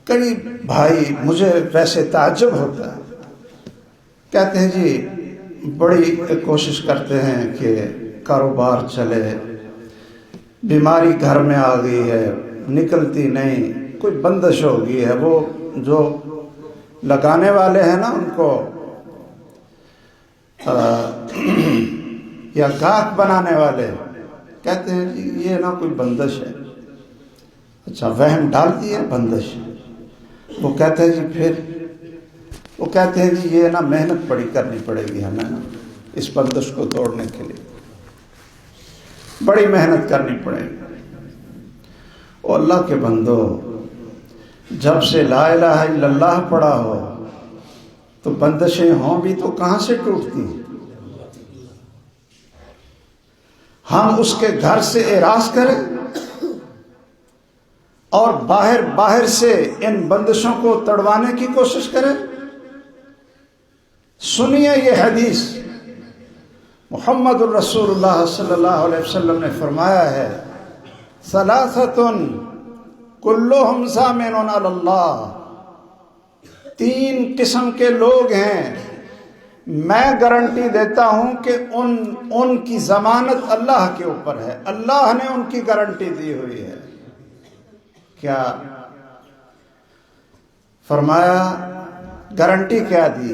کئی بھائی مجھے ویسے تعجب ہوتا ہے، کہتے ہیں جی بڑی کوشش کرتے ہیں کہ کاروبار چلے، بیماری گھر میں آ گئی ہے، نکلتی نہیں، کوئی بندش ہو گئی ہے۔ وہ جو لگانے والے ہیں نا ان کو یا گاہک بنانے والے کہتے ہیں جی یہ نا کوئی بندش ہے۔ اچھا وہم ڈال دیے بندش، وہ کہتے ہیں جی پھر وہ کہتے ہیں جی یہ نا محنت بڑی کرنی پڑے گی ہمیں نا اس بندش کو توڑنے کے لیے، بڑی محنت کرنی پڑے گی۔ اور اللہ کے بندو، جب سے لا الہ الا اللہ پڑھا ہو تو بندشیں ہوں بھی تو کہاں سے ٹوٹتی ہیں؟ ہم اس کے گھر سے اعراض کریں اور باہر سے ان بندشوں کو تڑوانے کی کوشش کریں؟ سنیے یہ حدیث، محمد الرسول اللہ صلی اللہ علیہ وسلم نے فرمایا ہے ثلاثۃ کلہم ضامن علی اللہ، تین قسم کے لوگ ہیں میں گارنٹی دیتا ہوں کہ ان کی ضمانت اللہ کے اوپر ہے، اللہ نے ان کی گارنٹی دی ہوئی ہے۔ کیا فرمایا؟ گارنٹی کیا دی؟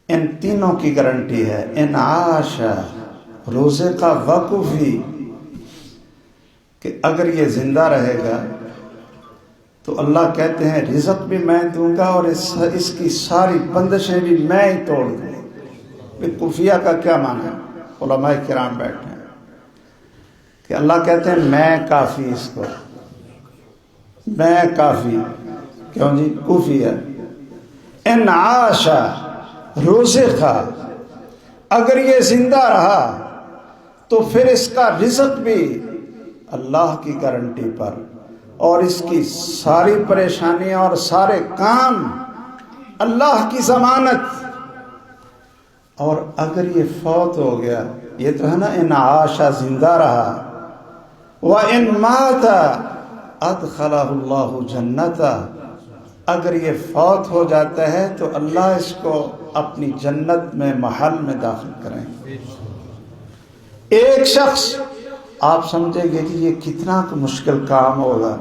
ان تینوں کی گارنٹی ہے، ان عاش روزے کا وقف ہی، کہ اگر یہ زندہ رہے گا تو اللہ کہتے ہیں رزق بھی میں دوں گا اور اس کی ساری بندشیں بھی میں ہی توڑ دوں۔ کفیہ کا کیا معنی ہے؟ علماء کرام بیٹھے ہیں کہ اللہ کہتے ہیں میں کافی، اس کو میں کافی، کیوں جی؟ کفیہ ان عاش رزق، اگر یہ زندہ رہا تو پھر اس کا رزق بھی اللہ کی گارنٹی پر، اور اس کی ساری پریشانیاں اور سارے کام اللہ کی ضمانت۔ اور اگر یہ فوت ہو گیا، یہ تو ہے نا ان عاش زندہ رہا، وَإِن مَاتَ أَدْخَلَهُ اللَّهُ جَنَّتَ، اگر یہ فوت ہو جاتا ہے تو اللہ اس کو اپنی جنت میں محل میں داخل کریں گے۔ ایک شخص، آپ سمجھیں گے کہ یہ کتنا مشکل کام ہوگا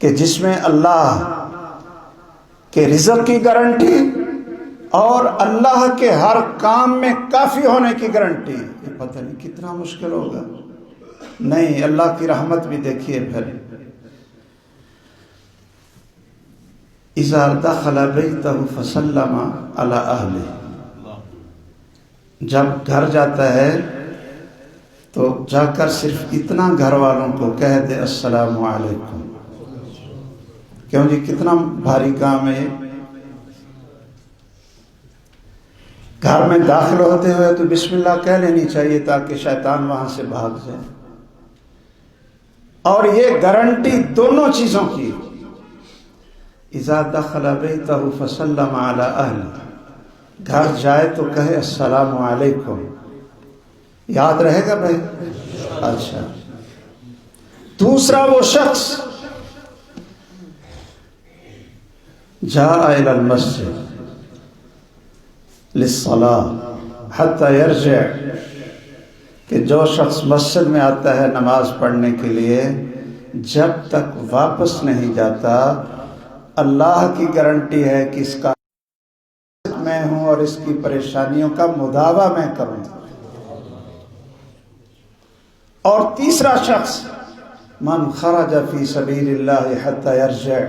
کہ جس میں اللہ کے رزق کی گارنٹی اور اللہ کے ہر کام میں کافی ہونے کی گارنٹی، یہ پتہ نہیں کتنا مشکل ہوگا۔ نہیں، اللہ کی رحمت بھی دیکھیے پھر، اذا دخل بیتہ فسلم علی اہلہ، جب گھر جاتا ہے تو جا کر صرف اتنا گھر والوں کو کہہ دے السلام علیکم۔ کیوں جی؟ کتنا بھاری کام ہے۔ گھر میں داخل ہوتے ہوئے تو بسم اللہ کہہ لینی چاہیے تاکہ شیطان وہاں سے بھاگ جائے۔ اور یہ گارنٹی دونوں چیزوں کی، اذا دخل بیتہ فسلم علی اہلہ، گھر جائے تو کہے السلام علیکم۔ یاد رہے گا بھائی؟ اچھا، دوسرا وہ شخص جاء الی المسجد للصلاة حتی یرجع، کہ جو شخص مسجد میں آتا ہے نماز پڑھنے کے لیے، جب تک واپس نہیں جاتا اللہ کی گارنٹی ہے کہ اس کا میں ہوں اور اس کی پریشانیوں کا مداوع میں کروں۔ اور تیسرا شخص من خرج فی سبیل اللہ حتی یرجع،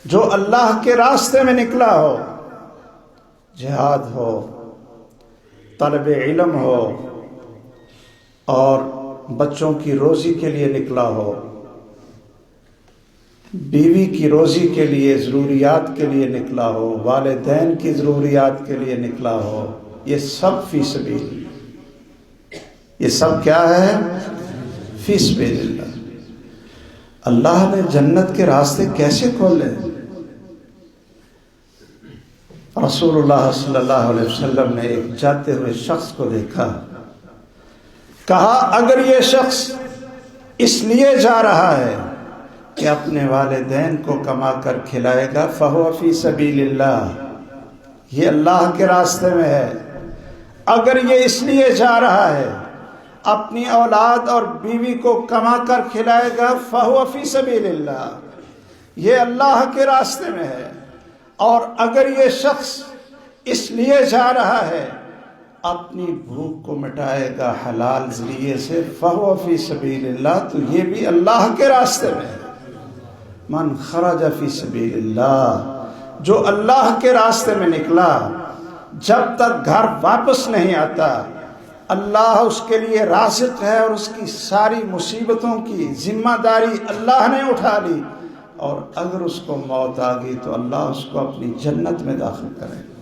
جو اللہ کے راستے میں نکلا ہو، جہاد ہو، طلب علم ہو، اور بچوں کی روزی کے لیے نکلا ہو، بیوی کی روزی کے لیے، ضروریات کے لیے نکلا ہو، والدین کی ضروریات کے لیے نکلا ہو، یہ سب فی سبیل، یہ سب کیا ہے؟ فی سبیل اللہ۔ اللہ نے جنت کے راستے کیسے کھولے؟ رسول اللہ صلی اللہ علیہ وسلم نے ایک جاتے ہوئے شخص کو دیکھا، کہا اگر یہ شخص اس لیے جا رہا ہے کہ اپنے والدین کو کما کر کھلائے گا، فہو فی سبیل اللہ، یہ اللہ کے راستے میں ہے۔ اگر یہ اس لیے جا رہا ہے اپنی اولاد اور بیوی کو کما کر کھلائے گا، فہو فی سبیل اللہ، یہ اللہ کے راستے میں ہے۔ اور اگر یہ شخص اس لیے جا رہا ہے اپنی بھوک کو مٹائے گا حلال ذریعے سے، فہو فی سبیل اللہ، تو یہ بھی اللہ کے راستے میں ہے۔ من خرج فی سبیل اللہ، جو اللہ کے راستے میں نکلا، جب تک گھر واپس نہیں آتا اللہ اس کے لیے رازق ہے، اور اس کی ساری مصیبتوں کی ذمہ داری اللہ نے اٹھا لی، اور اگر اس کو موت آ گئی تو اللہ اس کو اپنی جنت میں داخل کرے گا۔